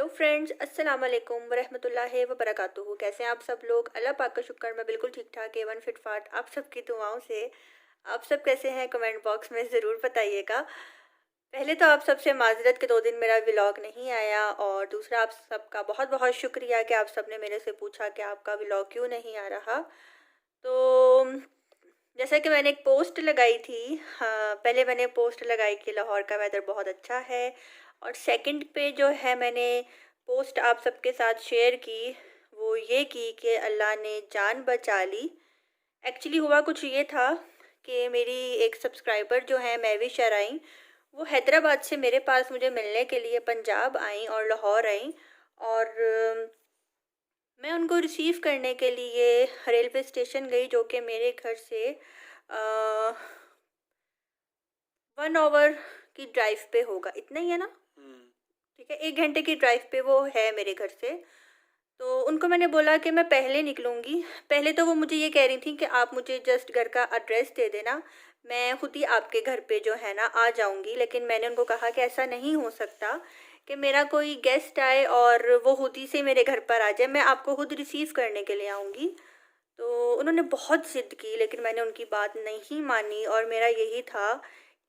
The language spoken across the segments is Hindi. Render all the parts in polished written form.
हेलो फ्रेंड्स, अस्सलाम वालेकुम वरहमतुल्लाहि वबरकातुहू। कैसे हैं आप सब लोग? अल्लाह पाक का शुक्र, मैं बिल्कुल ठीक ठाक, एवन फिट फाट आप सबकी दुआओं से। आप सब कैसे हैं? कमेंट बॉक्स में ज़रूर बताइएगा। पहले तो आप सबसे माजरत के 2 दिन मेरा व्लॉग नहीं आया, और दूसरा आप सबका बहुत बहुत शुक्रिया कि आप सब ने मेरे से पूछा कि आपका व्लॉग क्यों नहीं आ रहा। तो जैसा कि मैंने एक पोस्ट लगाई थी, हाँ, पहले मैंने पोस्ट लगाई कि लाहौर का वेदर बहुत अच्छा है, और सेकंड पे जो है मैंने पोस्ट आप सबके साथ शेयर की, वो ये की कि अल्लाह ने जान बचा ली। एक्चुअली हुआ कुछ ये था कि मेरी एक सब्सक्राइबर जो है महविश शराई, वो हैदराबाद से मेरे पास मुझे मिलने के लिए पंजाब आई और लाहौर आई, और मैं उनको रिसीव करने के लिए रेलवे स्टेशन गई, जो कि मेरे घर से 1 आवर की ड्राइव पे होगा, इतना ही है ना? ठीक है, 1 घंटे की ड्राइव पे वो है मेरे घर से। तो उनको मैंने बोला कि मैं पहले निकलूँगी। पहले तो वो मुझे ये कह रही थी कि आप मुझे जस्ट घर का एड्रेस दे देना, मैं खुद ही आपके घर पे जो है ना आ जाऊँगी। लेकिन मैंने उनको कहा कि ऐसा नहीं हो सकता कि मेरा कोई गेस्ट आए और वो खुद ही से मेरे घर पर आ जाए, मैं आपको खुद रिसीव करने के लिए आऊँगी। तो उन्होंने बहुत ज़िद की, लेकिन मैंने उनकी बात नहीं मानी, और मेरा यही था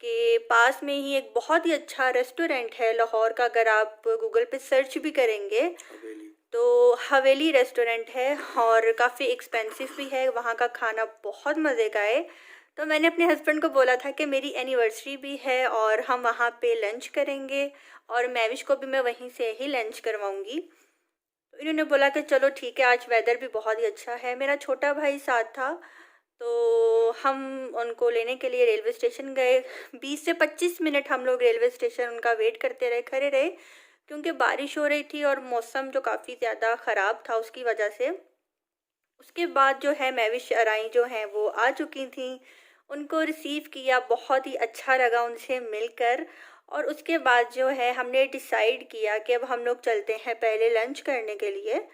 कि पास में ही एक बहुत ही अच्छा रेस्टोरेंट है लाहौर का, अगर आप गूगल पे सर्च भी करेंगे तो हवेली रेस्टोरेंट है, और काफ़ी एक्सपेंसिव भी है, वहाँ का खाना बहुत मज़े का है। तो मैंने अपने हस्बैंड को बोला था कि मेरी एनिवर्सरी भी है और हम वहाँ पे लंच करेंगे, और मैविश को भी मैं वहीं से ही लंच करवाऊँगी। तो इन्होंने बोला कि चलो ठीक है, आज वेदर भी बहुत ही अच्छा है। मेरा छोटा भाई साथ था, तो हम उनको लेने के लिए रेलवे स्टेशन गए। 20 से 25 मिनट हम लोग रेलवे स्टेशन उनका वेट करते रहे, खड़े रहे, क्योंकि बारिश हो रही थी और मौसम जो काफ़ी ज़्यादा ख़राब था उसकी वजह से। उसके बाद जो है महविश अराई जो हैं वो आ चुकी थी, उनको रिसीव किया, बहुत ही अच्छा लगा उनसे मिलकर। और उसके बाद जो है हमने डिसाइड किया कि अब हम लोग चलते हैं पहले लंच करने के लिए,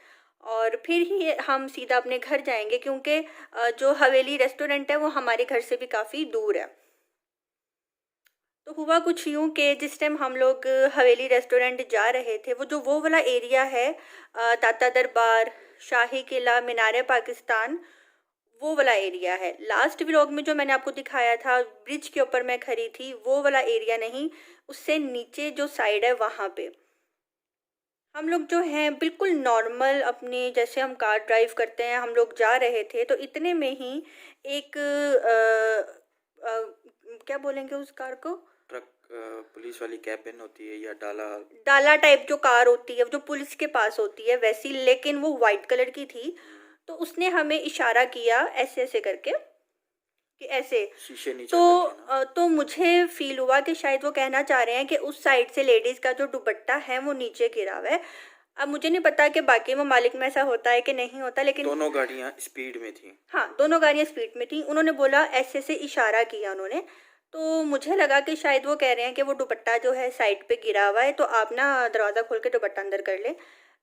और फिर ही हम सीधा अपने घर जाएंगे, क्योंकि जो हवेली रेस्टोरेंट है वो हमारे घर से भी काफ़ी दूर है। तो हुआ कुछ यूँ कि जिस टाइम हम लोग हवेली रेस्टोरेंट जा रहे थे, वो वाला एरिया है, ताता दरबार, शाही किला, मीनार पाकिस्तान, वो वाला एरिया है। लास्ट व्लॉग में जो मैंने आपको दिखाया था ब्रिज के ऊपर मैं खड़ी थी, वो वाला एरिया नहीं, उससे नीचे जो साइड है वहाँ पे हम लोग जो हैं बिल्कुल नॉर्मल अपने जैसे हम कार ड्राइव करते हैं, हम लोग जा रहे थे। तो इतने में ही एक क्या बोलेंगे उस कार को, ट्रक, पुलिस वाली कैबिन होती है या डाला। डाला टाइप जो कार होती है, जो पुलिस के पास होती है वैसी, लेकिन वो वाइट कलर की थी। तो उसने हमें इशारा किया ऐसे ऐसे करके कि ऐसे। शीशे नीचे तो करके ना। तो मुझे फील हुआ कि शायद वो कहना चाह रहे हैं कि उस साइड से लेडीज़ का जो दुपट्टा है वो नीचे गिरा हुआ है। अब मुझे नहीं पता कि बाकी ममालिक में ऐसा होता है कि नहीं होता, लेकिन दोनों गाड़ियां स्पीड में थी। हाँ, दोनों गाड़ियाँ स्पीड में थी। उन्होंने बोला, ऐसे से इशारा किया उन्होंने। तो मुझे लगा कि शायद वो कह रहे हैं कि वो दुपट्टा जो है साइड पे गिरा हुआ है, तो आप ना दरवाज़ा खोल के दुपट्टा अंदर कर लें।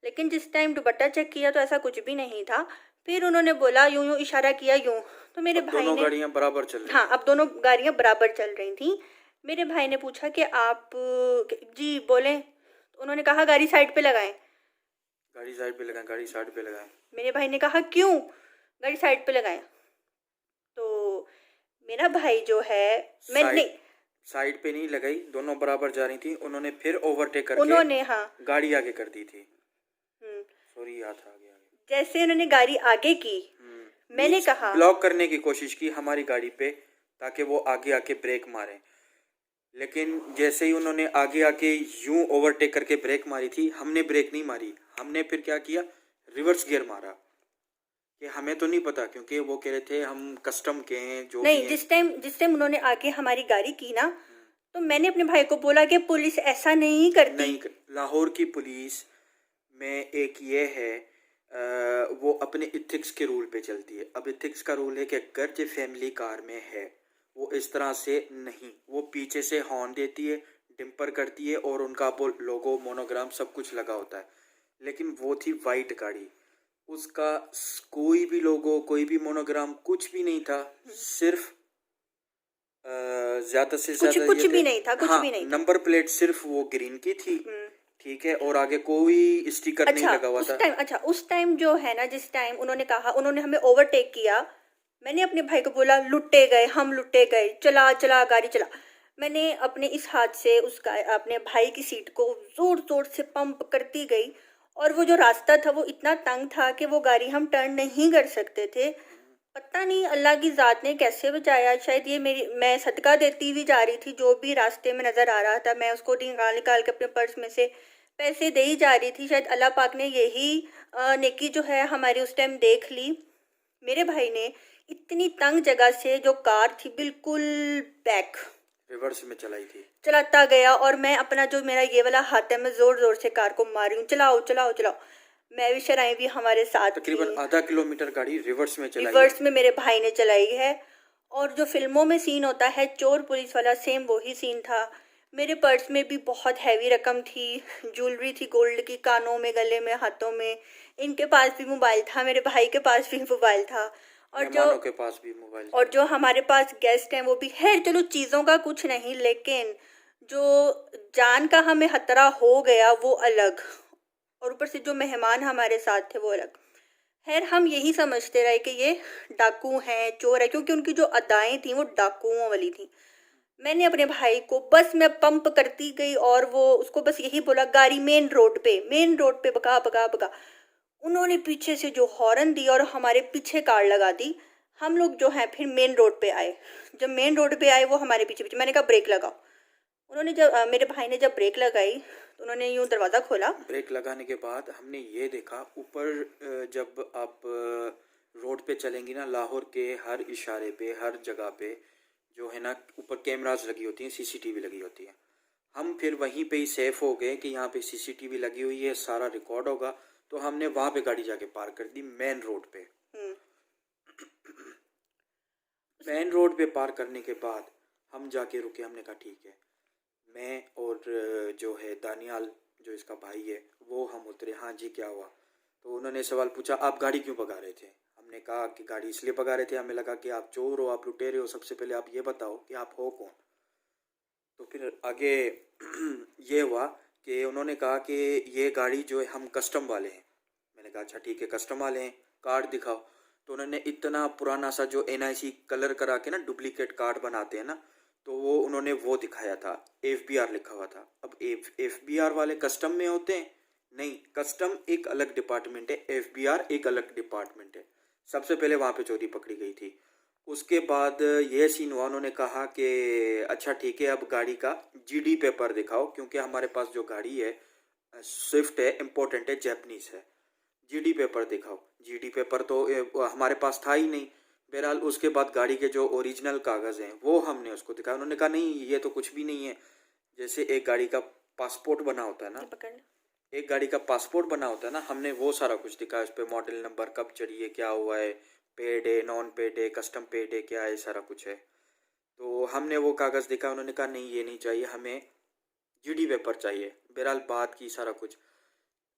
लेकिन जिस टाइम दुपट्टा चेक किया तो ऐसा कुछ भी नहीं था। फिर उन्होंने बोला, यूँ यूँ इशारा किया, यूँ। तो मेरे अब भाई दोनों ने, गाड़ियां बराबर चल रही हाँ, थी। अब दोनों गाड़ियाँ बराबर चल रही थी। मेरे भाई ने पूछा कि आप जी बोलें, तो उन्होंने कहा गाड़ी साइड पे लगाएं। गाड़ी साइड पे लगाए, गाड़ी साइड पे लगाए। मेरे भाई ने कहा क्यों गाड़ी साइड पे लगाएं? तो मेरा भाई जो है, मैं नहीं, साइड साइड पे नहीं लगाई, दोनों बराबर जा रही थी। उन्होंने फिर ओवरटेक करके उन्होंने, हाँ, गाड़ी आगे कर दी थी। हम्म, सॉरी, याद आ गया आगे। जैसे उन्होंने गाड़ी आगे की, मैंने मीन्स कहा, ब्लॉक करने की कोशिश की हमारी गाड़ी पे, ताकि वो आगे आके ब्रेक मारे। लेकिन जैसे ही उन्होंने आगे आके यूं ओवरटेक करके ब्रेक मारी थी, हमने ब्रेक नहीं मारी। हमने फिर क्या किया, रिवर्स गियर मारा। कि हमें तो नहीं पता, क्योंकि वो कह रहे थे हम कस्टम के हैं, जो भी नहीं, हैं। जिस टाइम उन्होंने आगे हमारी गाड़ी की ना, तो मैंने अपने भाई को बोला कि पुलिस ऐसा नहीं करती। नहीं, लाहौर की पुलिस में एक ये है, वो अपने इथिक्स के रूल पे चलती है। अब इथिक्स का रूल है कि अगर जो फैमिली कार में है, वो इस तरह से नहीं, वो पीछे से हॉर्न देती है, डिम्पर करती है, और उनका वो लोगो मोनोग्राम सब कुछ लगा होता है। लेकिन वो थी वाइट गाड़ी, उसका कोई भी लोगो, कोई भी मोनोग्राम, कुछ भी नहीं था। सिर्फ ज्यादा से कुछ ज्यादा कुछ ये थे। भी नहीं था, कुछ हाँ, भी नहीं था। नंबर प्लेट सिर्फ वो ग्रीन की थी। ठीक है, और आगे कोई स्टिकर नहीं अच्छा लगा हुआ था? उस टाइम जो है ना, जिस टाइम उन्होंने कहा, उन्होंने हमें ओवरटेक किया, मैंने अपने भाई को बोला लुट्टे गए, हम लुट्टे गए, चला चला गाड़ी चला। मैंने अपने इस हाथ से अपने भाई की सीट को जोर जोर से पंप करती गई, और वो जो रास्ता था वो इतना तंग था कि वो गाड़ी हम टर्न नहीं कर सकते थे। पता नहीं अल्लाह की ज़ात ने कैसे बचाया। शायद ये मैं सदका देती हुई जा रही थी, जो भी रास्ते में नज़र आ रहा था मैं उसको निकाल निकाल के अपने पर्स में से पैसे दे ही जा रही थी। शायद अल्लाह पाक ने यही नेकी जो है हमारी उस टाइम देख ली। मेरे भाई ने इतनी तंग जगह से जो कार थी बिल्कुल बैक रिवर्स में चलाई थी? चलाता गया, और मैं अपना जो मेरा ये वाला हाथ है मैं जोर जोर से कार को मार रही हूँ, चलाओ चलाओ चलाओ। मैं भी शराई भी हमारे साथ तकरीबन थी। आधा किलोमीटर गाड़ी रिवर्स में चलाई है? रिवर्स में मेरे भाई ने चलाई है। और जो फिल्मों में सीन होता है चोर पुलिस वाला, सेम वही सीन था। मेरे पर्स में भी बहुत हैवी रकम थी, ज्वेलरी थी गोल्ड की, कानों में, गले में, हाथों में। इनके पास भी मोबाइल था, मेरे भाई के पास भी मोबाइल था। मेहमानों के पास भी मोबाइल था। और जो हमारे पास गेस्ट हैं वो भी है। चलो चीज़ों का कुछ नहीं, लेकिन जो जान का हमें खतरा हो गया वो अलग, और ऊपर से जो मेहमान हमारे साथ थे वो अलग। खैर हम यही समझते रहे कि ये डाकू हैं, चोर है, क्योंकि उनकी जो अदाएं थी वो डाकुओं वाली थी। मैंने अपने भाई को बस में पंप करती गई, और वो उसको बस यही बोला गाड़ी मेन रोड पे भगा भगा भगा। उन्होंने पीछे से जो हॉर्न दी और हमारे पीछे कार लगा दी। हम लोग जो हैं फिर मेन रोड पे आए। जब मेन रोड पे आए वो हमारे पीछे पीछे, मैंने कहा ब्रेक लगाओ। उन्होंने जब मेरे भाई ने जब ब्रेक लगाई तो उन्होंने यूं दरवाज़ा खोला। ब्रेक लगाने के बाद हमने ये देखा ऊपर, जब आप रोड पे चलेंगी ना, लाहौर के हर इशारे पे, हर जगह पे जो है ना ऊपर कैमरास लगी होती हैं, सीसीटीवी लगी होती है। हम फिर वहीं पे ही सेफ हो गए कि यहाँ पे सीसीटीवी लगी हुई है, सारा रिकॉर्ड होगा। तो हमने वहाँ पे गाड़ी जाके पार्क कर दी मेन रोड पे। मेन रोड पे पार्क करने के बाद हम जाके रुके। हमने कहा ठीक है, मैं और जो है दानियाल, जो इसका भाई है, वो हम उतरे। हाँ जी क्या हुआ? तो उन्होंने सवाल पूछा आप गाड़ी क्यों भगा रहे थे? हमने कहा कि गाड़ी इसलिए भगा रहे थे, हमें लगा कि आप चोर हो, आप लुटेरे हो, सबसे पहले आप ये बताओ कि आप हो कौन। तो फिर आगे ये हुआ कि उन्होंने कहा कि ये गाड़ी जो है हम कस्टम वाले हैं। मैंने कहा अच्छा ठीक है, कस्टम वाले हैं, कार्ड दिखाओ। तो उन्होंने इतना पुराना सा जो NIC कलर करा के ना डुप्लीकेट कार्ड बनाते हैं ना, तो वो उन्होंने वो दिखाया था, FBR लिखा हुआ था। अब FBR वाले कस्टम में होते हैं? नहीं, कस्टम एक अलग डिपार्टमेंट है, FBR एक अलग डिपार्टमेंट है। सबसे पहले वहाँ पे चोरी पकड़ी गई थी। उसके बाद ये सीन हुआ, उन्होंने कहा कि अच्छा ठीक है, अब गाड़ी का GD पेपर दिखाओ, क्योंकि हमारे पास जो गाड़ी है स्विफ्ट है, इम्पोर्टेंट है, जैपनीज है। GD पेपर दिखाओ। GD पेपर तो हमारे पास था ही नहीं। बहरहाल उसके बाद गाड़ी के जो ओरिजिनल कागज़ हैं वो हमने उसको दिखाया। उन्होंने कहा नहीं ये तो कुछ भी नहीं है। जैसे एक गाड़ी का पासपोर्ट बना होता है ना, एक गाड़ी का पासपोर्ट बना होता है ना, हमने वो सारा कुछ दिखाया। उस पर मॉडल नंबर, कब चढ़ी है, क्या हुआ है, पेड है, नॉन पेड है, कस्टम पेड है, क्या है, सारा कुछ है। तो हमने वो कागज़ दिखा। उन्होंने कहा नहीं ये नहीं चाहिए, हमें GD पेपर चाहिए। बहरहाल बात की सारा कुछ।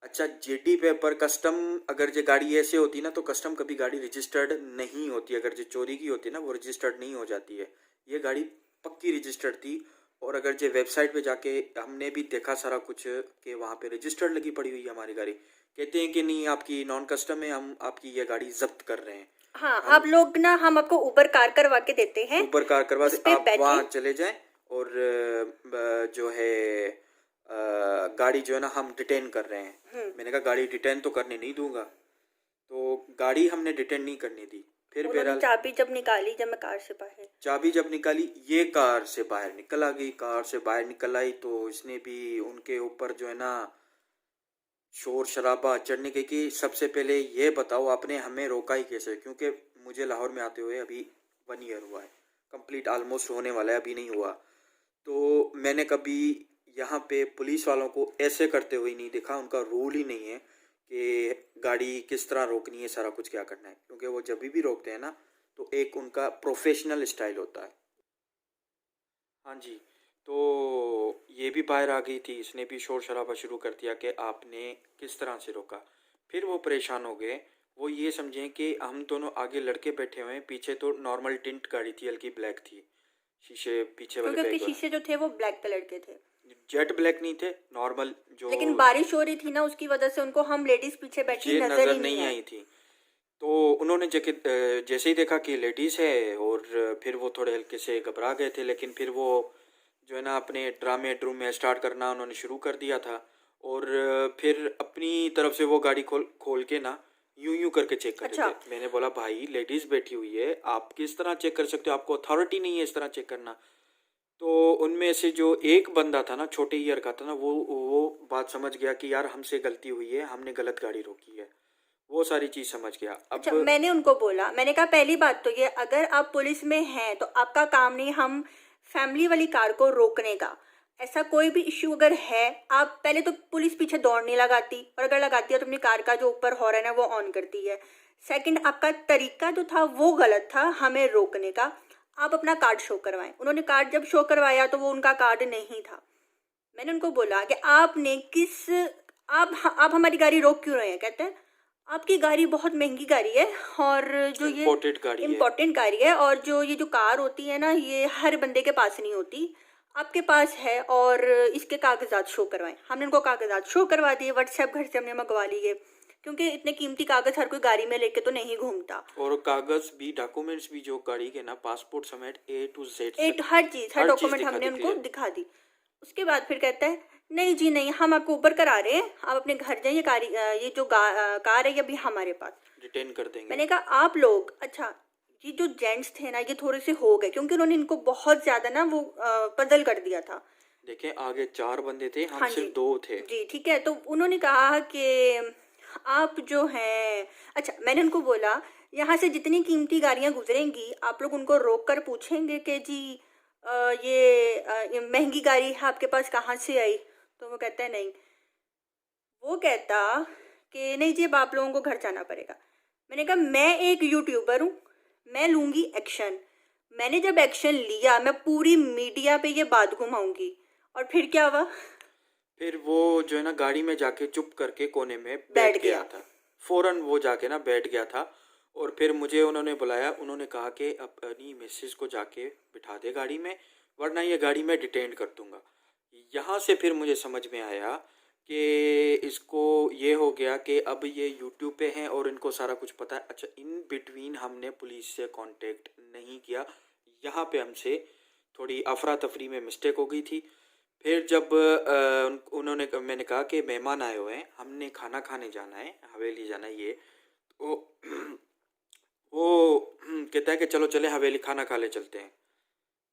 अच्छा GD पेपर कस्टम, अगर जो गाड़ी ऐसे होती ना तो कस्टम कभी गाड़ी रजिस्टर्ड नहीं होती। अगर जो चोरी की होती है ना वो रजिस्टर्ड नहीं हो जाती है। ये गाड़ी पक्की रजिस्टर्ड थी। और अगर जो वेबसाइट पे जाके हमने भी देखा सारा कुछ कि वहाँ पे रजिस्टर्ड लगी पड़ी हुई है हमारी गाड़ी। कहते हैं कि नहीं आपकी नॉन कस्टम है, हम आपकी ये गाड़ी जब्त कर रहे हैं। हाँ आप लोग ना, हम आपको उबर कार करवा के देते हैं, उबर कार करवा उस दे, पे आप वहाँ चले जाएं और जो है गाड़ी जो है ना हम डिटेन कर रहे हैं। मैंने कहा गाड़ी डिटेन तो करने नहीं दूंगा। तो गाड़ी हमने डिटेन नहीं करने दी। फिर बहरहाल चाबी जब निकाली, जब मैं कार से बाहर, चाबी जब निकाली, ये कार से बाहर निकल आ गई। कार से बाहर निकल आई तो इसने भी उनके ऊपर जो है ना शोर शराबा चढ़ने के कि सबसे पहले ये बताओ आपने हमें रोका ही कैसे? क्योंकि मुझे लाहौर में आते हुए अभी 1 ईयर हुआ है, कंप्लीट ऑलमोस्ट होने वाला है, अभी नहीं हुआ। तो मैंने कभी यहाँ पे पुलिस वालों को ऐसे करते हुए नहीं देखा। उनका रूल ही नहीं है कि गाड़ी किस तरह रोकनी है, सारा कुछ क्या करना है। क्योंकि वो जब भी रोकते हैं ना तो एक उनका प्रोफेशनल स्टाइल होता है। हाँ जी, तो ये भी बाहर आ गई थी, इसने भी शोर शराबा शुरू कर दिया कि आपने किस तरह से रोका। फिर वो परेशान हो गए। वो ये समझें कि हम दोनों आगे लड़के बैठे हुए हैं, पीछे तो नॉर्मल टिंट गाड़ी थी, हल्की ब्लैक थी, शीशे पीछे वाले क्योंकि बैग शीशे जो थे वो ब्लैक कलर के थे। जेट ब्लैक नहीं थे, नॉर्मल जो। लेकिन बारिश हो रही थी ना, उसकी वजह से उनको हम लेडीज पीछे बैठी ये नजर ही नहीं नहीं आई थी। तो उन्होंने जैकेट जैसे ही देखा कि लेडीज़ है, और फिर वो थोड़े हल्के से घबरा गए थे, लेकिन फिर वो जो है ना अपने ड्रामे स्टार्ट करना उन्होंने शुरू कर दिया था। और फिर अपनी तरफ से वो गाड़ी खोल खोल के ना यूं यूं करके चेक कर अच्छा। रहे थे। मैंने बोला भाई लेडीज़ बैठी हुई है, आप किस तरह चेक कर सकते हो, आपको अथॉरिटी नहीं है इस तरह चेक करना। तो उनमें से जो एक बंदा था ना, छोटे ईयर का था ना, वो बात समझ गया कि यार हमसे गलती हुई है, हमने गलत गाड़ी रोकी है, वो सारी चीज़ समझ गया। अच्छा, अब मैंने उनको बोला, मैंने कहा पहली बात तो ये, अगर आप पुलिस में हैं तो आपका काम नहीं हम फैमिली वाली कार को रोकने का। ऐसा कोई भी इश्यू अगर है, आप पहले तो पुलिस पीछे दौड़ नहीं लगाती, और अगर लगाती है तो अपनी कार का जो ऊपर हॉर्न है वो ऑन करती है। सेकंड, आपका तरीका जो था वो गलत था हमें रोकने का। आप अपना कार्ड शो करवाएं। उन्होंने कार्ड जब शो करवाया तो वो उनका कार्ड नहीं था। मैंने उनको बोला कि आपने किस आप हमारी गाड़ी रोक क्यों रहे हैं। कहते हैं आपकी गाड़ी बहुत महंगी गाड़ी है, और जो ये इम्पोर्टेंट गाड़ी है, और जो ये जो कार होती है ना, ये हर बंदे के पास नहीं होती, आपके पास है, और इसके कागजात शो करवाएं। हमने उनको कागजात शो करवा दिए, व्हाट्सएप घर से हमने मंगवा लिए, क्योंकि इतने कीमती कागज हर कोई गाड़ी में लेके तो नहीं घूमता। और कागज भी, डॉक्यूमेंट्स भी जो गाड़ी के ना, पासपोर्ट समेत A to Z her document हमने उनको दिखा दी। उसके बाद फिर कहता है नहीं जी नहीं, हम आपको ऊबर करा रहे हैं, आप अपने घर जाइए, ये जो कार है ये अभी हमारे पास रिटर्न कर देंगे। मैंने कहा आप लोग, अच्छा ये जो जेंट्स थे ना ये थोड़े से हो गए, क्योंकि उन्होंने इनको बहुत ज्यादा ना वो पजल कर दिया था। देखें आगे 4 बंदे थे, हम हाँ सिर्फ 2 थे जी, ठीक है। तो उन्होंने कहा कि आप जो हैं, अच्छा मैंने उनको बोला यहाँ से जितनी कीमती गाड़ियाँ गुजरेंगी आप लोग उनको रोक कर पूछेंगे कि जी ये महंगी गाड़ी है आपके पास कहाँ से आई। तो वो कहता है नहीं, वो कहता कि नहीं जी अब आप लोगों को घर जाना पड़ेगा। मैंने कहा मैं एक यूट्यूबर हूँ, मैं लूँगी एक्शन। मैंने जब एक्शन लिया मैं पूरी मीडिया पे ये बात घुमाऊंगी। और फिर क्या हुआ, फिर वो जो है ना गाड़ी में जाके चुप करके कोने में बैठ गया था। फौरन वो जाके ना बैठ गया था। और फिर मुझे उन्होंने बुलाया, उन्होंने कहा कि अपनी मिसेज को जाके बिठा दे गाड़ी में, वरना ये गाड़ी में डिटेन कर दूंगा। यहाँ से फिर मुझे समझ में आया कि इसको ये हो गया कि अब ये यूट्यूब पे हैं और इनको सारा कुछ पता है। अच्छा, इन बिटवीन हमने पुलिस से कांटेक्ट नहीं किया, यहाँ पे हमसे थोड़ी अफरा तफरी में मिस्टेक हो गई थी। फिर जब मैंने कहा कि मेहमान आए हुए हैं, हमने खाना खाने जाना है, हवेली जाना है, ये तो वो कहता है कि चलो चले हवेली, खाना खा ले चलते हैं।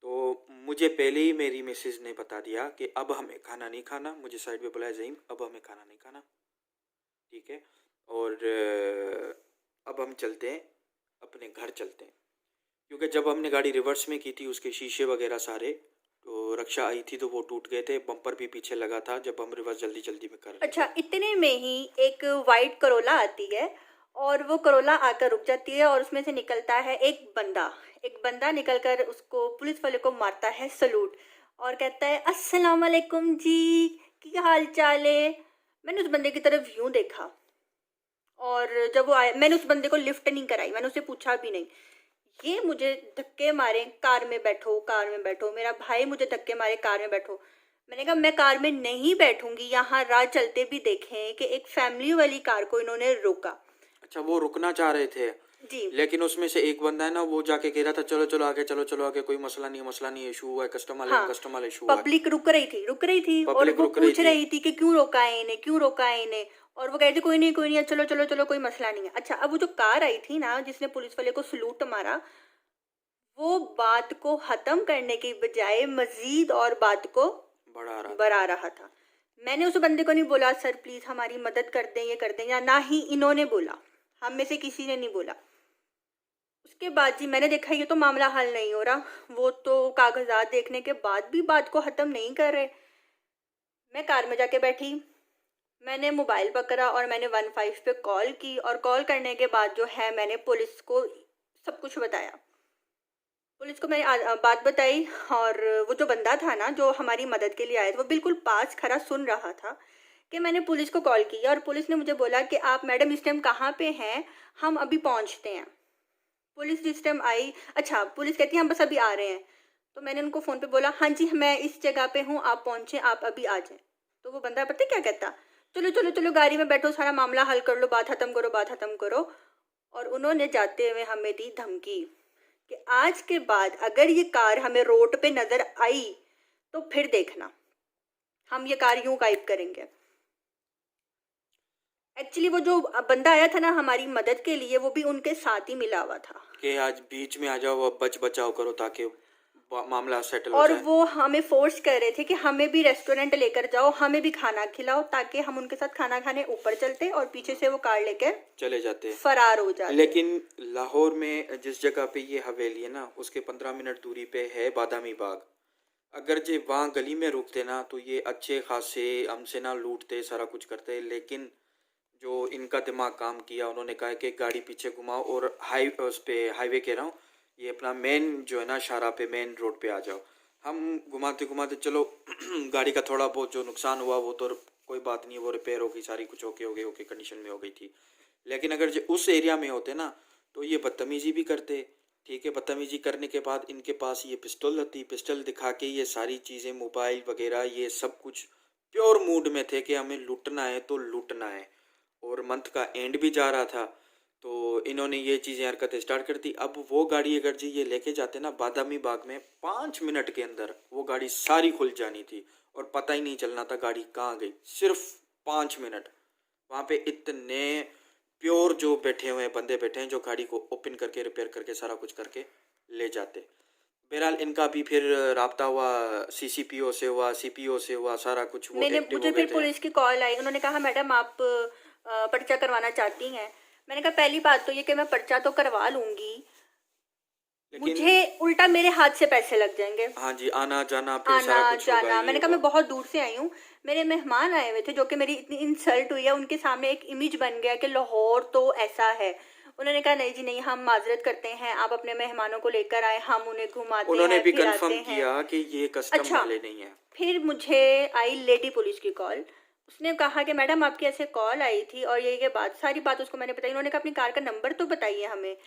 तो मुझे पहले ही मेरी मिसेज ने बता दिया कि अब हमें खाना नहीं खाना। मुझे साइड पे बुलाया, ज़हीम अब हमें खाना नहीं खाना, ठीक है, और अब हम चलते हैं, अपने घर चलते हैं। क्योंकि जब हमने गाड़ी रिवर्स में की थी उसके शीशे वगैरह सारे, तो रक्षा आई थी तो वो टूट गए थे, बम्पर भी पीछे लगा था जब हम रिवर्स जल्दी जल्दी में कर रहे थे। अच्छा, इतने में ही एक वाइट करोला आती है, और वो करोला आकर रुक जाती है, और उसमें से निकलता है एक बंदा निकलकर उसको, पुलिस वाले को मारता है सलूट, और कहता है अस्सलाम वालेकुम जी, क्या हाल चाल है। मैंने उस बंदे की तरफ यूं देखा, और जब वो आया मैंने उस बंदे को लिफ्ट नहीं कराई, मैंने उससे पूछा भी नहीं। ये मुझे धक्के मारे, कार में बैठो, कार में बैठो, मेरा भाई मुझे धक्के मारे, कार में बैठो। मैंने कहा मैं कार में नहीं बैठूंगी। यहाँ राह चलते भी देखें कि एक फैमिली वाली कार को इन्होंने रोका। अच्छा, वो रुकना चाह रहे थे जी, लेकिन उसमें से एक बंदा है ना, वो जाके कह रहा था चलो चलो आगे, चलो चलो आगे, कोई मसला नहीं है, इशू हुआ है, कस्टमर इशू हुआ है। पब्लिक रुक रही थी और वो पूछ रही थी कि क्यों रोका है इन्हें, और वो कहते कोई नहीं, चलो चलो चलो, कोई मसला नहीं है। अच्छा, अब वो जो कार आई थी ना जिसने पुलिस वाले को सलूट मारा, वो बात को खत्म करने की बजाय मजीद और बात को बढ़ा रहा था। मैंने उस बंदे को नहीं बोला सर प्लीज हमारी मदद कर दें, ये कर दें, या ना ही इन्होंने बोला, हम में से किसी ने नहीं बोला। उसके बाद जी मैंने देखा ये तो मामला हल नहीं हो रहा, वो तो कागजात देखने के बाद भी बात को ख़त्म नहीं कर रहे। मैं कार में जाके बैठी, मैंने मोबाइल पकड़ा और मैंने 15 पे कॉल की, और कॉल करने के बाद जो है मैंने पुलिस को सब कुछ बताया। पुलिस को मैंने बात बताई, और वो जो बंदा था ना जो हमारी मदद के लिए आया था, वो बिल्कुल पास खड़ा सुन रहा था कि मैंने पुलिस को कॉल की, और पुलिस ने मुझे बोला कि आप मैडम इस टाइम कहाँ पे हैं, हम अभी पहुँचते हैं। पुलिस जिस टाइम आई, अच्छा पुलिस कहती है हम बस अभी आ रहे हैं। तो मैंने उनको फ़ोन पे बोला, हाँ जी मैं इस जगह पे हूँ, आप पहुँचे, आप अभी आ जाएं। तो वो बंदा पता है क्या कहता, चलो चलो चलो गाड़ी में बैठो, सारा मामला हल कर लो, बात ख़त्म करो, बात ख़त्म करो। और उन्होंने जाते हुए हमें दी धमकी कि आज के बाद अगर ये कार हमें रोड पे नज़र आई तो फिर देखना, हम ये कार यूं गायब करेंगे। एक्चुअली वो जो बंदा आया था ना हमारी मदद के लिए, वो भी उनके साथ ही मिला हुआ था। कि आज बीच में आ जाओ, अब बच बचाओ करो ताकि मामला सेटल हो और जाए। वो हमें फोर्स कर रहे थे कि हमें भी रेस्टोरेंट लेकर जाओ, हमें भी खाना खिलाओ, ताकि हम उनके साथ खाना खाने ऊपर चलते और पीछे से वो कार लेकर चले जाते। फरार हो जाते। लेकिन लाहौर में जिस जगह पे ये हवेली है ना, उसके 15 मिनट दूरी पे है बादामी बाग। अगर जे वहाँ गली में रुकते ना तो ये अच्छे खासे हमसे ना लूटते, सारा कुछ करते। लेकिन जो इनका दिमाग काम किया, उन्होंने कहा कि गाड़ी पीछे घुमाओ और उस पे हाईवे कह रहा हूँ, ये अपना मेन जो है ना शाहरा पे, मेन रोड पे आ जाओ। हम घुमाते घुमाते चलो गाड़ी का थोड़ा बहुत जो नुकसान हुआ वो तो कोई बात नहीं, वो रिपेयर हो गई सारी, कुछ ओके कंडीशन में हो गई थी। लेकिन अगर जो उस एरिया में होते ना तो ये बदतमीजी भी करते। ठीक है, बदतमीजी करने के बाद इनके पास ये पिस्टल होती, पिस्टल दिखा के ये सारी चीज़ें, मोबाइल वगैरह, ये सब कुछ प्योर मूड में थे कि हमें लूटना है तो लूटना है। और मंथ का एंड भी जा रहा था तो इन्होंने ये चीज़ें हरकतें स्टार्ट कर दी। अब वो गाड़ी अगर जी ये लेके जाते ना बादामी बाग में, 5 मिनट के अंदर वो गाड़ी सारी खुल जानी थी और पता ही नहीं चलना था गाड़ी कहाँ गई। सिर्फ 5 मिनट। वहाँ पे इतने प्योर जो बैठे हुए हैं, बंदे बैठे हैं जो गाड़ी को ओपन करके रिपेयर करके सारा कुछ करके ले जाते। बहरहाल इनका भी फिर राब्ता हुआ, सीसीपीओ से हुआ, सीपीओ से हुआ, सारा कुछ वो मैंने एक्टिव मुझे हो गए फिर थे। पुलिस की कॉल आई, उन्होंने कहा मैडम आप पर्चा करवाना चाहती हैं। मैंने कहा पहली बात तो ये कि मैं पर्चा तो करवा लूंगी, लेकिन मुझे उल्टा मेरे हाथ से पैसे लग जाएंगे, हाँ जी, आना जाना फिर आना सारा कुछ होगा जाना। ये मैंने कहा वो। मैं बहुत दूर से आई हूँ, मेरे मेहमान आए हुए थे जो कि मेरी इतनी इंसल्ट हुई है, उनके सामने एक इमेज बन गया कि लाहौर तो ऐसा है। उन्होंने कहा नहीं जी नहीं, हम माजरत करते हैं, आप अपने मेहमानों को लेकर आए, हम उन्हें घुमाते उन्होंने हैं भी फिराते कंफर्म हैं। किया कि ये कस्टम अच्छा, वाले नहीं है। फिर मुझे आई लेडी पुलिस की कॉल। उसने कहा कि मैडम आपकी ऐसे कॉल आई थी और ये बात, सारी बात उसको मैंने बताई। उन्होंने कहा अपनी कार का नंबर तो बताइए हमें।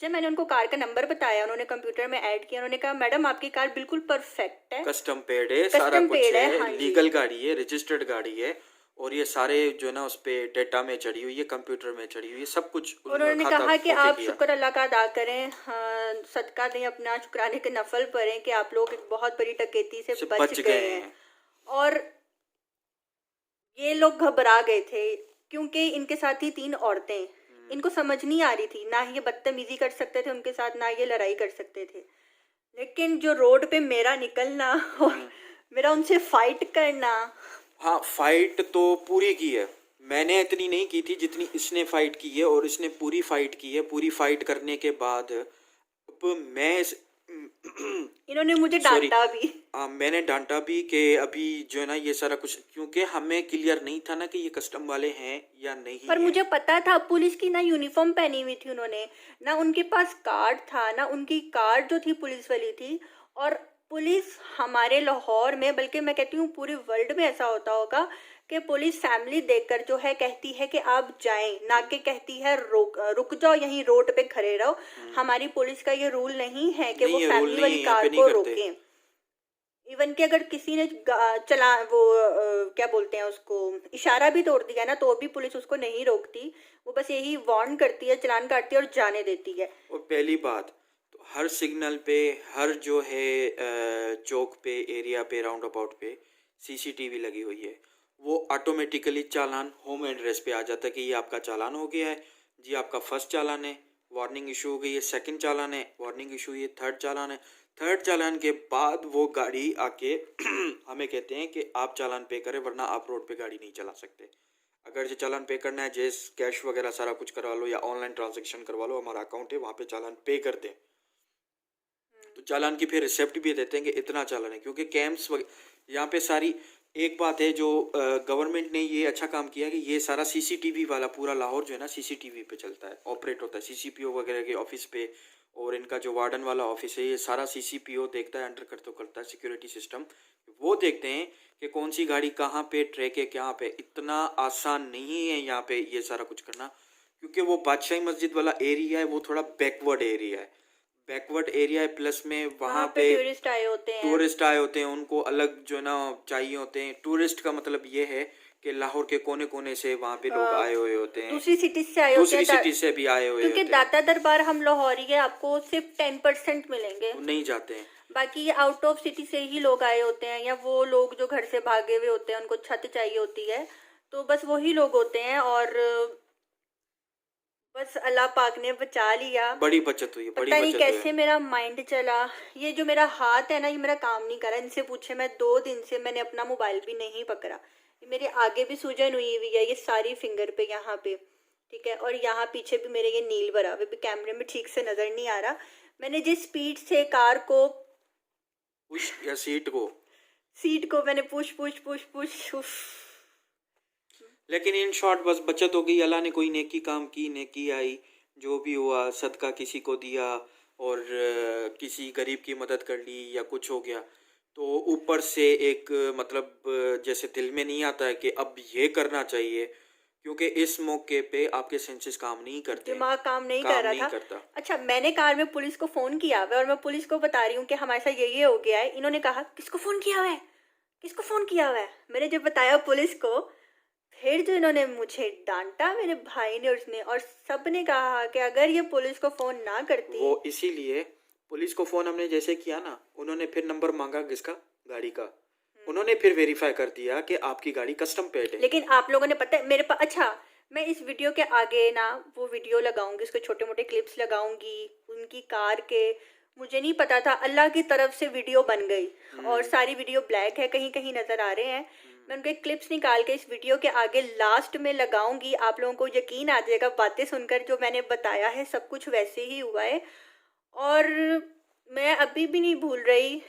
जब मैंने उनको कार का नंबर बताया, उन्होंने कंप्यूटर में ऐड किया, उन्होंने कहा मैडम आपकी कार बिल्कुल परफेक्ट है, कस्टम पेड है, सारा कस्टम कुछ पेड है। है, हाँ जी। लीगल गाड़ी है, रजिस्टर्ड गाड़ी है। और ये सारे जो है ना उस पे डेटा में चढ़ी हुई है, कंप्यूटर में चढ़ी हुई है, सब कुछ उन्होंने खाता कहा कि ओके आप किया। शुक्र अल्लाह का अदा करें, हाँ, सदका दें, अपना शुक्राने के नफल पढ़ें कि आप लोग एक बहुत बड़ी टकैती से बच गए हैं। और ये लोग घबरा गए थे क्योंकि इनके साथ ही 3 औरतें, इनको समझ नहीं आ रही थी, ना ये बदतमीजी कर सकते थे उनके साथ, ना ये लड़ाई कर सकते थे। लेकिन जो रोड पे मेरा निकलना और मेरा उनसे फाइट करना, हाँ, फाइट तो पूरी की है। मैंने इतनी नहीं की थी जितनी इसने फाइट की है, और इसने पूरी फाइट की है। पूरी फाइट करने के बाद अब मैं इन्होंने मुझे सॉरी, डांटा भी। मैंने डांटा भी कि अभी जो है ना ये सारा कुछ, क्योंकि हमें क्लियर नहीं था ना कि ये कस्टम वाले हैं या नहीं पर है। मुझे पता था, पुलिस की ना यूनिफॉर्म पहनी हुई थी उन्होंने, ना उनके पास कार्ड था, ना उनकी कार जो थी पुलिस वाली थी। और पुलिस हमारे लाहौर में, बल्कि मैं कहती हूँ पूरे वर्ल्ड में ऐसा होता होगा कि पुलिस फैमिली देखकर जो है कहती है कि आप जाएं, ना कि कहती है रुक जाओ यहीं रोड पे खड़े रहो। हमारी पुलिस का ये रूल नहीं है कि वो नहीं, ये रूल फैमिली नहीं वाली है, यहाँ कार पे नहीं को करते। रोके। इवन कि अगर किसी ने चला वो क्या बोलते हैं उसको, इशारा भी तोड़ दिया ना, तो भी पुलिस उसको नहीं रोकती, वो बस यही वार्न करती है, चलान काटती है और जाने देती है। और पहली बात तो हर सिग्नल पे, हर जो है चौक पे, एरिया पे, राउंड अबाउट पे सीसीटीवी लगी हुई है। वो ऑटोमेटिकली चालान होम एड्रेस पे आ जाता है कि ये आपका चालान हो गया है जी, आपका फर्स्ट चालान है, वार्निंग इशू हो गई है, सेकंड चालान है, वार्निंग इशू हुई है, थर्ड चालान है। थर्ड चालान के बाद वो गाड़ी आके हमें कहते हैं कि आप चालान पे करें वरना आप रोड पे गाड़ी नहीं चला सकते। अगर जो चालान पे करना है, जैसे कैश वगैरह सारा कुछ करवा लो या ऑनलाइन ट्रांजैक्शन करवा लो, हमारा अकाउंट है वहाँ पे चालान पे कर दें। तो चालान की फिर रिसिप्ट भी देते हैं कि इतना चालान है, क्योंकि कैंप्स यहाँ पे सारी। एक बात है जो गवर्नमेंट ने ये अच्छा काम किया कि ये सारा सीसीटीवी वाला पूरा लाहौर जो है ना सीसीटीवी पे चलता है, ऑपरेट होता है। सीसीपीओ वगैरह के ऑफिस पे और इनका जो वार्डन वाला ऑफिस है, ये सारा सीसीपीओ देखता है, अंडर करता है सिक्योरिटी सिस्टम। वो देखते हैं कि कौन सी गाड़ी कहाँ पे ट्रैक है, कहाँ पे। इतना आसान नहीं है यहाँ पे ये सारा कुछ करना, क्योंकि वो बादशाही मस्जिद वाला एरिया है, वो थोड़ा बैकवर्ड एरिया है। बैकवर्ड एरिया है, प्लस में वहाँ वहाँ पे पे टूरिस्ट आए होते हैं। टूरिस्ट आए होते हैं, उनको अलग जो है ना चाहिए होते हैं। टूरिस्ट का मतलब ये है कि लाहौर के कोने कोने से वहाँ पे लोग आए हुए होते हैं, दूसरी सिटी से आए होते दूसरी हैं सिटी से भी आए हुए क्योंकि होते हैं, दाता दरबार हम लाहौरी है, आपको सिर्फ 10% मिलेंगे, वो नहीं जाते हैं। बाकी ये आउट ऑफ सिटी से ही लोग आए होते हैं, या वो लोग जो घर से भागे हुए होते हैं, उनको छत चाहिए होती है, तो बस वही लोग होते हैं। और बस अल्लाह पाक ने बचा लिया। बड़ी बचत हुई, बड़ी पता नहीं बचत कैसे हुई। मेरा माइंड चला। ये जो मेरा हाथ है ना, ये मेरा काम नहीं कर रहा, इनसे पूछे, मैं 2 दिन से मैंने अपना मोबाइल भी नहीं पकड़ा। ये मेरे आगे भी सूजन हुई हुई है, ये सारी फिंगर पे, यहाँ पे, ठीक है, और यहाँ पीछे भी मेरे ये नील भरा हुआ भी, कैमरे में ठीक से नजर नहीं आ रहा। मैंने जिस स्पीड से कार को पुश या सीट को, सीट को मैंने पुश पुश पुश पुश, उफ। लेकिन इन शॉर्ट बस बचत हो गई। अल्लाह ने कोई नेकी काम की, नेकी आई, जो भी हुआ, सदका किसी को दिया और किसी गरीब की मदद कर ली या कुछ हो गया, तो ऊपर से एक मतलब जैसे दिल में नहीं आता है कि अब ये करना चाहिए, क्योंकि इस मौके पे आपके सेंसेस काम नहीं करते, दिमाग काम नहीं कर काम रहा नहीं था। करता। अच्छा, मैंने कार में पुलिस को फोन किया हुआ है और मैं पुलिस को बता रही हूँ कि हमारे साथ ये हो गया है। इन्होंने कहा किसको फोन किया हुआ है, किसको फोन किया हुआ है। मैंने जब बताया पुलिस को, फिर जो इन्होंने मुझे डांटा, मेरे भाई ने, उसने, और सब ने कहा कि अगर ये पुलिस को फोन ना करती। वो इसीलिए पुलिस को फोन हमने जैसे किया ना, उन्होंने फिर नंबर मांगा किसका, गाड़ी का, उन्होंने फिर वेरीफाई कर दिया कि आपकी गाड़ी कस्टम पेड है। लेकिन आप लोगों ने, पता है मेरे पास, अच्छा, मैं इस वीडियो के आगे ना वो वीडियो लगाऊंगी, उसके छोटे मोटे क्लिप्स लगाऊंगी उनकी कार के। मुझे नहीं पता था, अल्लाह की तरफ से वीडियो बन गई और सारी वीडियो ब्लैक है, कहीं कहीं नजर आ रहे हैं। मैं उनके क्लिप्स निकाल के इस वीडियो के आगे लास्ट में लगाऊंगी, आप लोगों को यकीन आ जाएगा बातें सुनकर, जो मैंने बताया है सब कुछ वैसे ही हुआ है। और मैं अभी भी नहीं भूल रही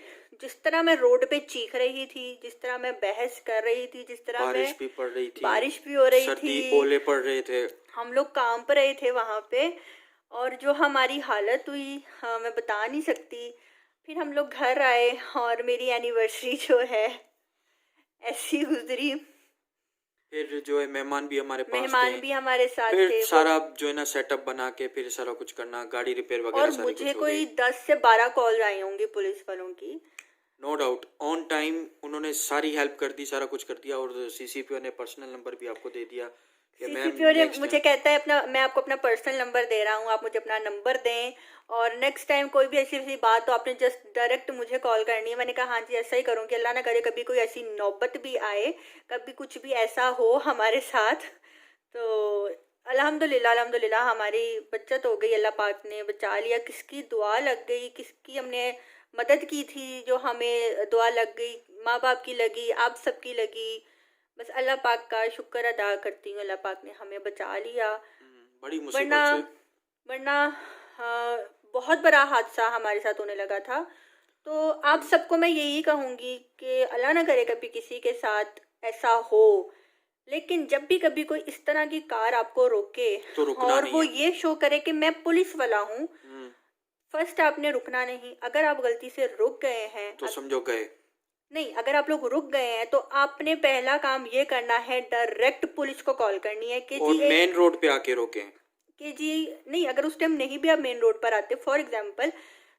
जिस तरह मैं रोड पे चीख रही थी, जिस तरह मैं बहस कर रही थी, जिस तरह बारिश भी पड़ रही थी, बारिश भी हो रही सर्दी, थी, ओले पड़ रहे थे, हम लोग कांप रहे थे वहाँ पे, और जो हमारी हालत हुई, हाँ, मैं बता नहीं सकती। फिर हम लोग घर आए और मेरी एनिवर्सरी जो है ऐसी गुजरी। फिर जो है मेहमान भी हमारे पास मेहमान थे, भी हमारे साथ फिर थे सारा जो है ना सेटअप बना के फिर सारा कुछ करना, गाड़ी रिपेयर वगैरह और सारी मुझे कुछ हो कोई गई। 10 से 12 कॉल आई होंगी पुलिस वालों की। नो डाउट ऑन टाइम उन्होंने सारी हेल्प कर दी, सारा कुछ कर दिया, और सीसीपीओ ने पर्सनल नंबर भी आपको दे दिया कि मैम सीसीपीओ ने नेक्स्ट मुझे कहता है अपना, मैं आपको अपना पर्सनल नंबर दे रहा हूँ, आप मुझे अपना नंबर दें, और नेक्स्ट टाइम कोई भी ऐसी ऐसी बात तो आपने जस्ट डायरेक्ट मुझे कॉल करनी है। मैंने कहा हाँ जी, ऐसा ही करूँगी, अल्लाह ना करे कभी कोई ऐसी नौबत भी आए, कभी कुछ भी ऐसा हो हमारे साथ। तो अल्हम्दुलिल्लाह अल्हम्दुलिल्लाह हमारी बचत हो गई, अल्लाह पाक ने बचा लिया। किसकी दुआ लग गई, किसकी हमने मदद की थी जो हमें दुआ लग गई, माँ बाप की लगी, आप सबकी लगी। बस अल्लाह पाक का शुक्र अदा करती हूँ, अल्लाह पाक ने हमें बचा लिया। बड़ी वरना मुसीबत से। वरना बहुत बड़ा हादसा हमारे साथ होने लगा था। तो आप सबको मैं यही कहूँगी कि अल्लाह ना करे कभी किसी के साथ ऐसा हो, लेकिन जब भी कभी कोई इस तरह की कार आपको रोके तो रुकना और नहीं वो है। ये शो करे कि मैं पुलिस वाला हूँ, फर्स्ट आपने रुकना नहीं। अगर आप गलती से रुक गए हैं, तो समझो गए। नहीं, अगर आप लोग रुक गए हैं तो आपने पहला काम ये करना है, डायरेक्ट पुलिस को कॉल करनी है कि और जी मेन रोड पे आके रोके, कि जी नहीं, अगर उस टाइम नहीं भी आप मेन रोड पर आते फॉर एग्जांपल,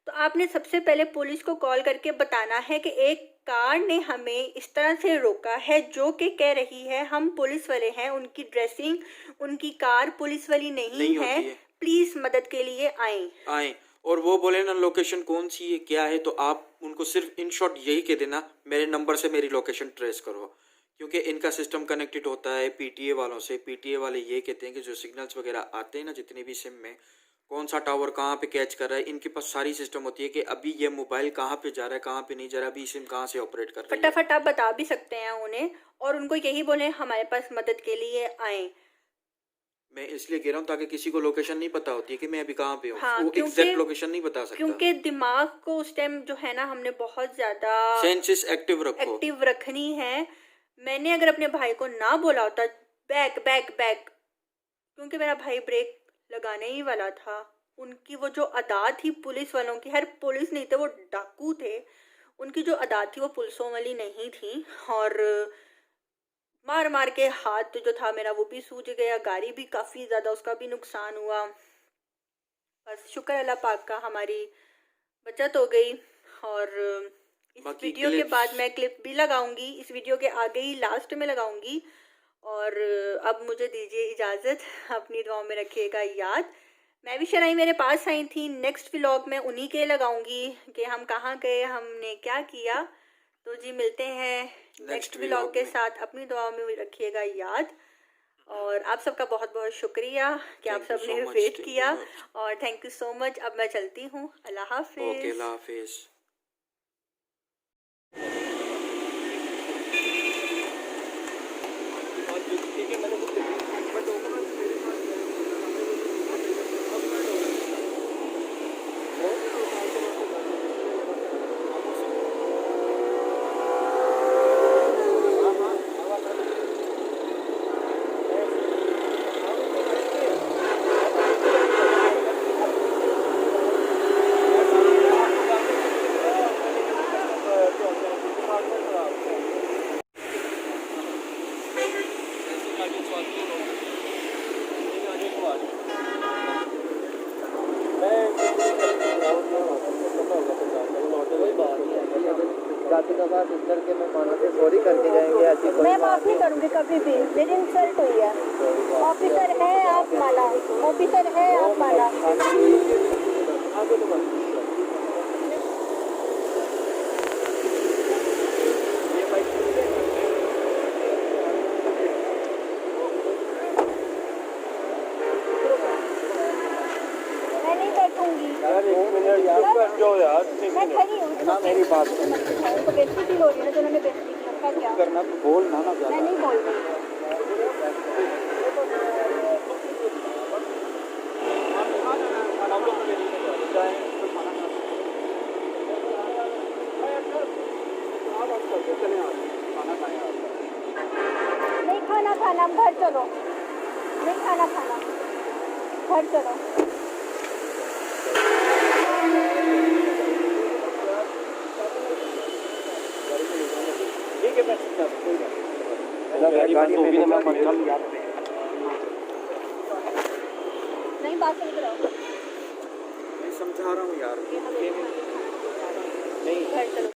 तो आपने सबसे पहले पुलिस को कॉल करके बताना है कि एक कार ने हमें इस तरह से रोका है, जो कि कह रही है हम पुलिस वाले हैं, उनकी ड्रेसिंग, उनकी कार पुलिस वाली नहीं है, होती है। प्लीज मदद के लिए आए और वो बोले ना लोकेशन कौन सी है क्या है, तो आप उनको सिर्फ इन शॉर्ट यही कह देना मेरे नंबर से मेरी लोकेशन ट्रेस करो, क्योंकि इनका सिस्टम कनेक्टेड होता है पीटीए वालों से। पीटीए वाले ये कहते हैं कि जो सिग्नल्स वगैरह आते हैं ना जितने भी सिम में, कौन सा टावर कहाँ पे कैच कर रहा है, इनके पास सारी सिस्टम होती है कि अभी ये मोबाइल कहाँ पे जा रहा है, कहाँ पे नहीं जा रहा, अभी सिम कहाँ से ऑपरेट कर रही है। फटाफट आप बता भी सकते हैं उन्हें, और उनको यही बोले हमारे पास मदद के लिए आए। मैं इसलिए कह रहा हूँ ताकि किसी को लोकेशन नहीं पता होती है कि मैं अभी कहाँ पे हूँ, हाँ, वो एग्जैक्ट लोकेशन नहीं बता सकता। क्योंकि दिमाग को उस टाइम जो है ना, हमने बहुत ज्यादा सेंसेस एक्टिव रखो, एक्टिव रखनी है। मैंने अगर अपने भाई को ना बोला होता बैक बैक बैक, क्योंकि मेरा भाई ब्रेक लगाने ही वाला था, उनकी वो जो अदा थी पुलिस वालों की, हर पुलिस नहीं थे, वो डाकू थे, उनकी जो अदा थी वो पुलिसों वाली नहीं थी, और मार मार के हाथ जो था मेरा वो भी सूज गया, गाड़ी भी काफ़ी ज़्यादा उसका भी नुकसान हुआ। बस शुक्र अल्लाह पाक का, हमारी बचत हो गई। और इस बाकी वीडियो के clips- बाद मैं क्लिप भी लगाऊंगी, इस वीडियो के आगे ही लास्ट में लगाऊंगी। और अब मुझे दीजिए इजाज़त, अपनी दुआओं में रखिएगा याद। मैं भी शनाई मेरे पास आई थी, नेक्स्ट व्लॉग में उन्हीं के लगाऊंगी कि हम कहाँ गए, हमने क्या किया। तो जी मिलते हैं नेक्स्ट व्लॉग के साथ, अपनी दुआओं में रखिएगा याद। और आप सबका बहुत बहुत शुक्रिया कि आप सब ने वेट किया, और थैंक यू सो मच। अब मैं चलती हूँ, अल्लाह हाफिज़। ओके, अल्लाह हाफिज़। मैं माफ़ नहीं करूँगी कभी भी, मेरी इंसल्ट हुई है। ऑफिसर है आप माला, ऑफिसर है आप माला। मैं नहीं बैठूंगी यार, 1 मिनट यार, बैठ जाओ यार, 1 मैं मिनट। खड़ी हूँ ना मेरी बात उनको बेइज्जती फील हो रही है ना, तो उन्होंने बेइज्जती की, उसका क्या? करना, बोल ना मैं ज्यादा। नहीं बोल रही। नहीं खाना खाना, घर चलो। नहीं खाना खाना, घर चलो। ठीक है, मैं कोई बात नहीं। नहीं बात समझ रहा हूँ। मैं समझा रहा हूँ यार। घर चलो।